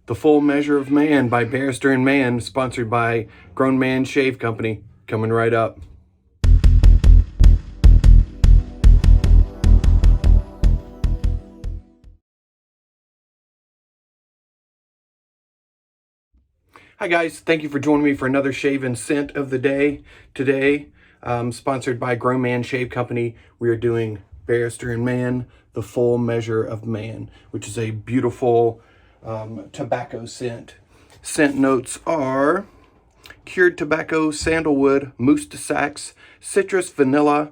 The Full Measure of Man by Barrister and Mann, sponsored by Grown Man Shave Company, coming right up. Hi guys, thank you for joining me for another shave and scent of the day. Today, sponsored by Grown Man Shave Company, we are doing Barrister and Mann, The Full Measure of Man, which is a beautiful tobacco scent. Scent notes are cured tobacco, sandalwood, mousse de sax, citrus, vanilla,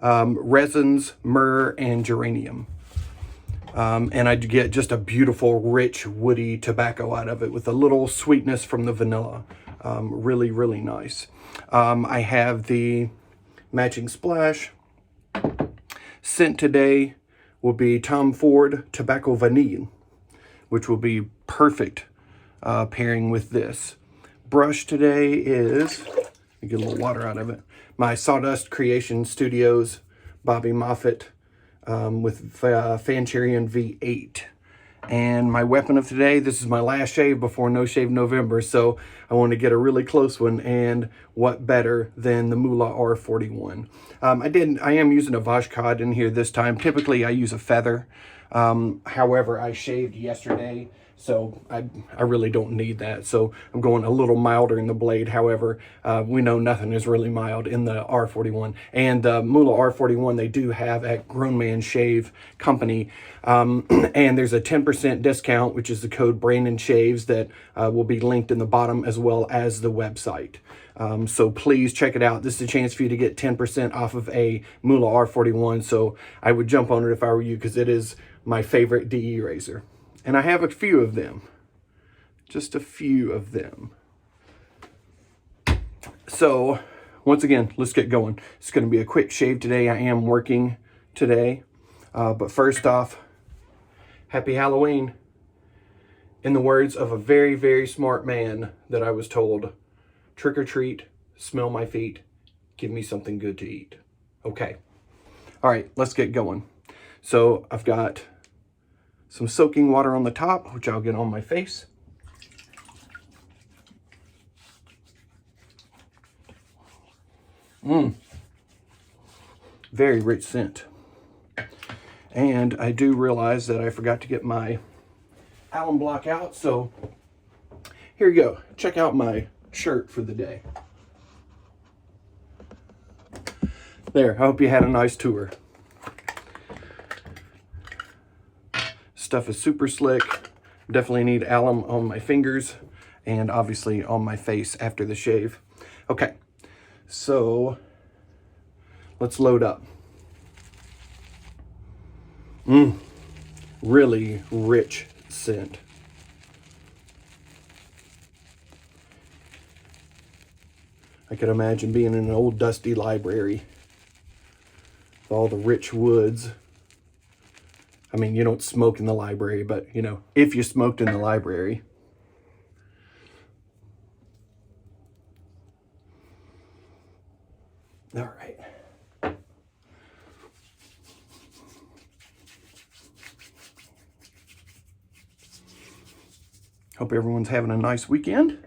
resins, myrrh, and geranium. And I get just a beautiful, rich, woody tobacco out of it with a little sweetness from the vanilla. Really, really nice. I have the matching splash. Scent today will be Tom Ford Tobacco Vanille, which will be perfect pairing with this. Brush today is, let me get a little water out of it, my Sawdust Creation Studios Bobby Moffett with Fancharian V8. And my weapon of today, this is my last shave before No Shave November, so I want to get a really close one, and what better than the Muhle R41. I am using a Vashkod in here this time. Typically I use a feather. However, I shaved yesterday, so I really don't need that. So I'm going a little milder in the blade. However, we know nothing is really mild in the R41. And the Muhle R41 they do have at Grown Man Shave Company. And there's a 10% discount, which is the code Brandon Shaves, that will be linked in the bottom as well as the website. So please check it out. This is a chance for you to get 10% off of a Muhle R41. So I would jump on it if I were you, because it is my favorite DE razor. And I have a few of them. Just a few of them. So once again, let's get going. It's going to be a quick shave today. I am working today. But first off, happy Halloween. In the words of a very, very smart man that I was told, trick or treat, smell my feet, give me something good to eat. Okay. All right, let's get going. So I've got some soaking water on the top, which I'll get on my face. Very rich scent. And I do realize that I forgot to get my alum block out, so here you go. Check out my shirt for the day. There, I hope you had a nice tour. Stuff is super slick. Definitely need alum on my fingers and obviously on my face after the shave. Okay, so let's load up. Really rich scent. I could imagine being in an old dusty library with all the rich woods. I mean, you don't smoke in the library, but, you know, if you smoked in the library. All right. Hope everyone's having a nice weekend.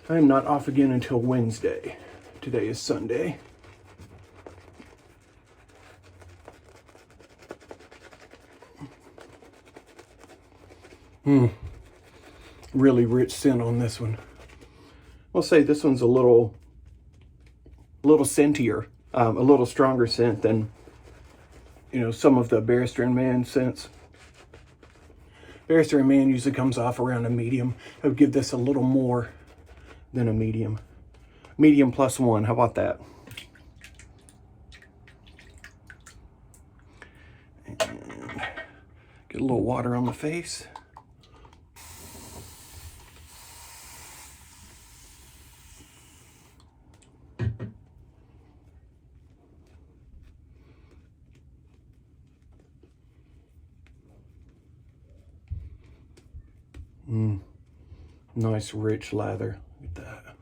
I am not off again until Wednesday. Today is Sunday. Really rich scent on this one. I'll say this one's a little scentier, a little stronger scent than, you know, some of the Barrister and Mann scents. Barrister and Mann usually comes off around a medium. I would give this a little more than a medium. Medium plus one, how about that? And get a little water on the face. Nice rich lather. Look at that.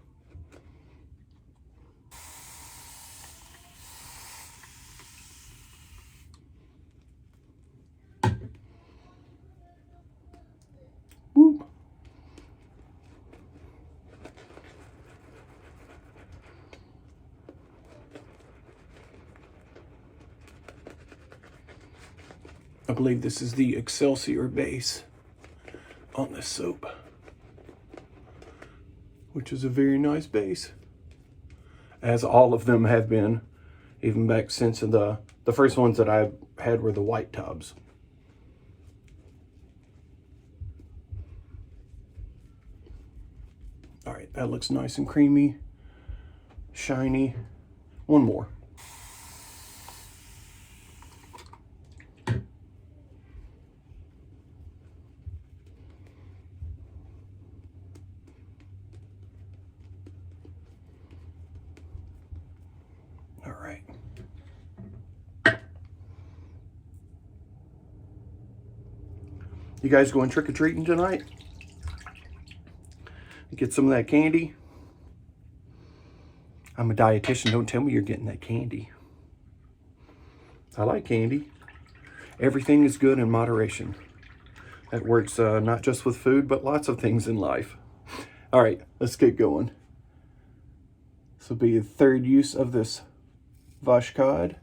believe this is the Excelsior base on this soap, which is a very nice base, as all of them have been, even back since the first ones that I had were the white tubs. All right, that looks nice and creamy, shiny. One more. All right. You guys going trick-or-treating tonight? Get some of that candy? I'm a dietitian. Don't tell me you're getting that candy. I like candy. Everything is good in moderation. That works not just with food, but lots of things in life. All right, let's get going. This will be the third use of this Washcloth,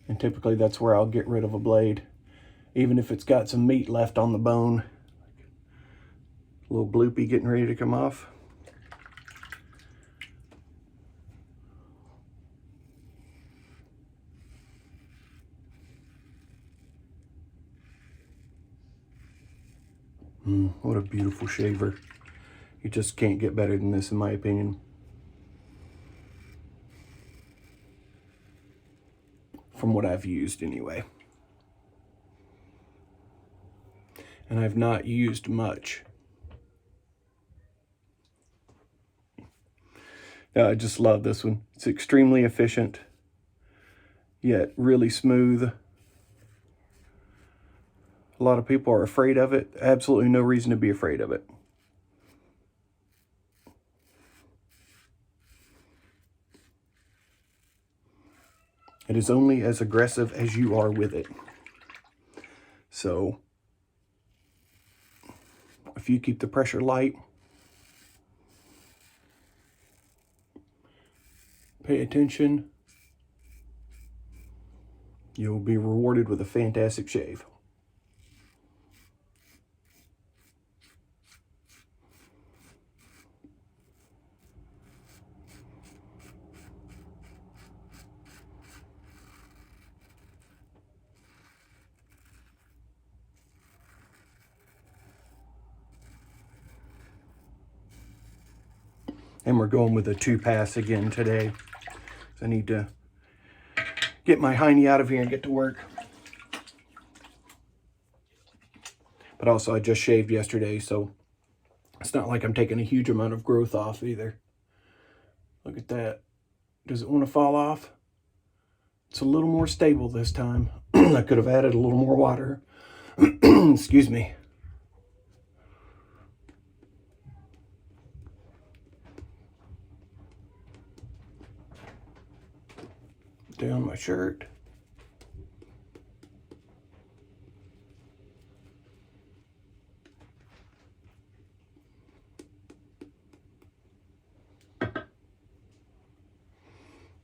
and typically that's where I'll get rid of a blade, even if it's got some meat left on the bone. A little bloopy getting ready to come off. What a beautiful shaver. You just can't get better than this, in my opinion. From what I've used, anyway. And I've not used much. I just love this one. It's extremely efficient, yet really smooth. A lot of people are afraid of it. Absolutely no reason to be afraid of it. It is only as aggressive as you are with it. So, if you keep the pressure light, pay attention, you'll be rewarded with a fantastic shave. And we're going with a 2-pass again today. So I need to get my hiney out of here and get to work. But also I just shaved yesterday, so it's not like I'm taking a huge amount of growth off either. Look at that. Does it want to fall off? It's a little more stable this time. I could have added a little more water. Excuse me. Down my shirt.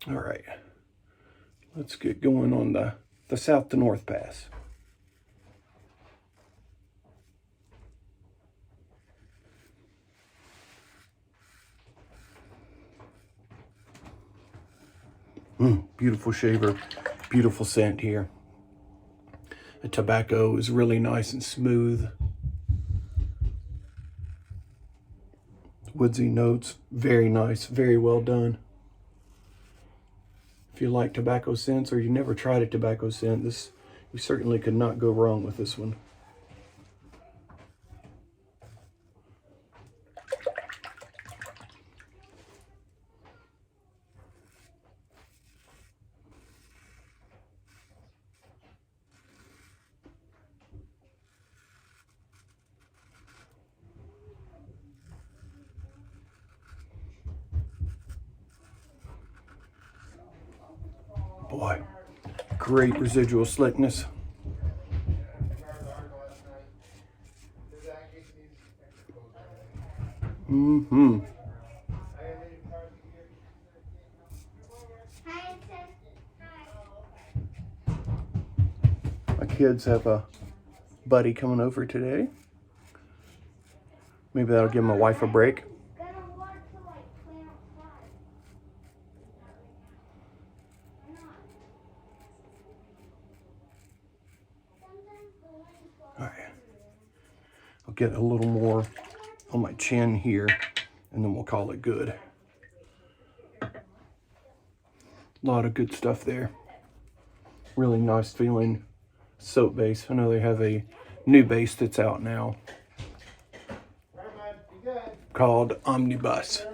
All right, let's get going on the south to north pass. Beautiful shaver, beautiful scent here. The tobacco is really nice and smooth. Woodsy notes, very nice, very well done. If you like tobacco scents or you never tried a tobacco scent, you certainly could not go wrong with this one. Boy, great residual slickness. My kids have a buddy coming over today. Maybe that'll give my wife a break. All right. I'll get a little more on my chin here, and then we'll call it good. A lot of good stuff there. Really nice feeling soap base. I know they have a new base that's out now called Omnibus.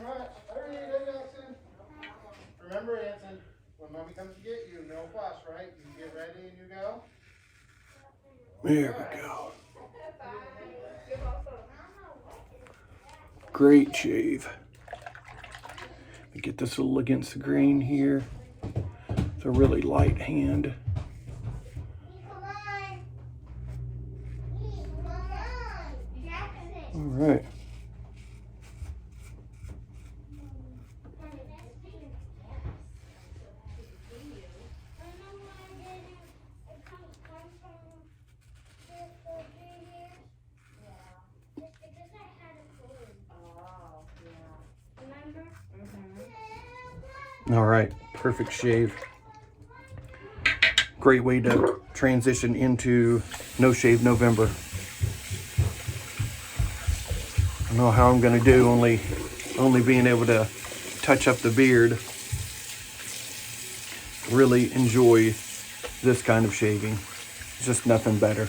Remember, Anson, when Mommy comes to get you, no fuss, right? You get ready and you go. There we go. Great shave. Let me get this a little against the grain here. It's a really light hand. All right. All right, perfect shave. Great way to transition into No Shave November. I don't know how I'm gonna do, only being able to touch up the beard. Really enjoy this kind of shaving. It's just nothing better.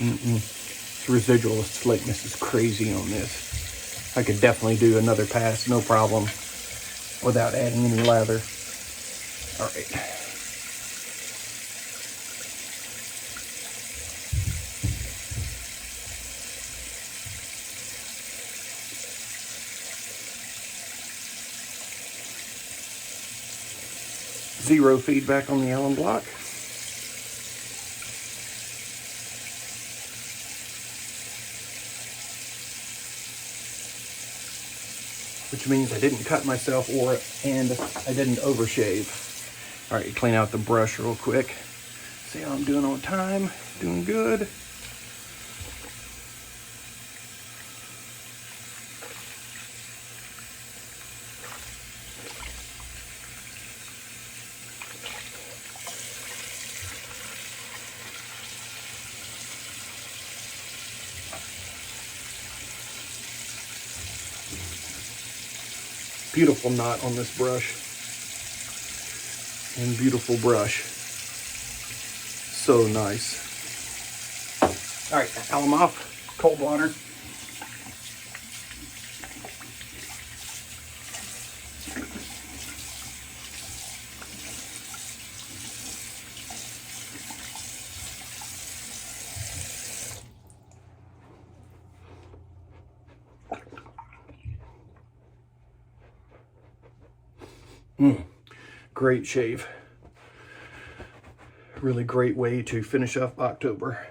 This residual slickness is crazy on this. I could definitely do another pass, no problem, without adding any lather. All right. Zero feedback on the Allen block. Which means I didn't cut myself and I didn't overshave. All right, clean out the brush real quick. See how I'm doing on time. Doing good. Beautiful knot on this brush. And beautiful brush. So nice. All right, towel them off. Cold water. Great shave. Really great way to finish up October.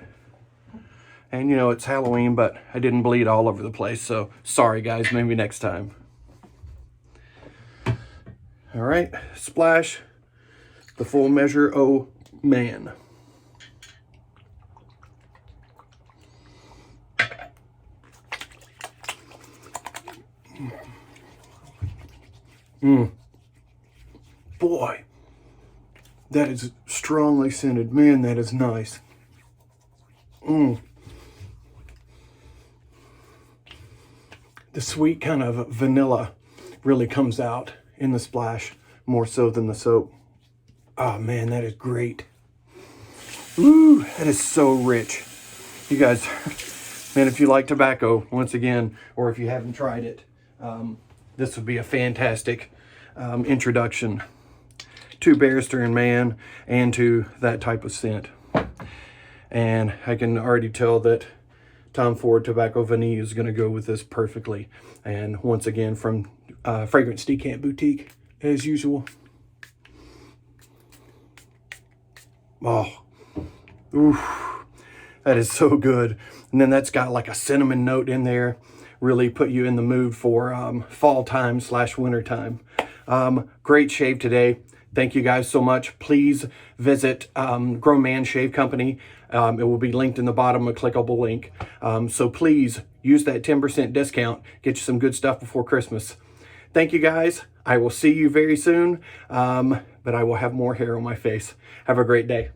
And you know, it's Halloween, but I didn't bleed all over the place, so sorry guys, maybe next time. All right, splash, the full measure, oh man. Boy, that is strongly scented. Man, that is nice. The sweet kind of vanilla really comes out in the splash, more so than the soap. Oh man, that is great. Ooh, that is so rich. You guys, man, if you like tobacco, once again, or if you haven't tried it, this would be a fantastic introduction to Barrister and Mann and to that type of scent. And I can already tell that Tom Ford Tobacco Vanille is going to go with this perfectly. And once again, from Fragrance Decant Boutique, as usual. Oh, oof. That is so good. And then that's got like a cinnamon note in there. Really put you in the mood for fall time / winter time. Great shave today. Thank you guys so much. Please visit Grown Man Shave Company. It will be linked in the bottom, a clickable link. So please use that 10% discount. Get you some good stuff before Christmas. Thank you guys. I will see you very soon, but I will have more hair on my face. Have a great day.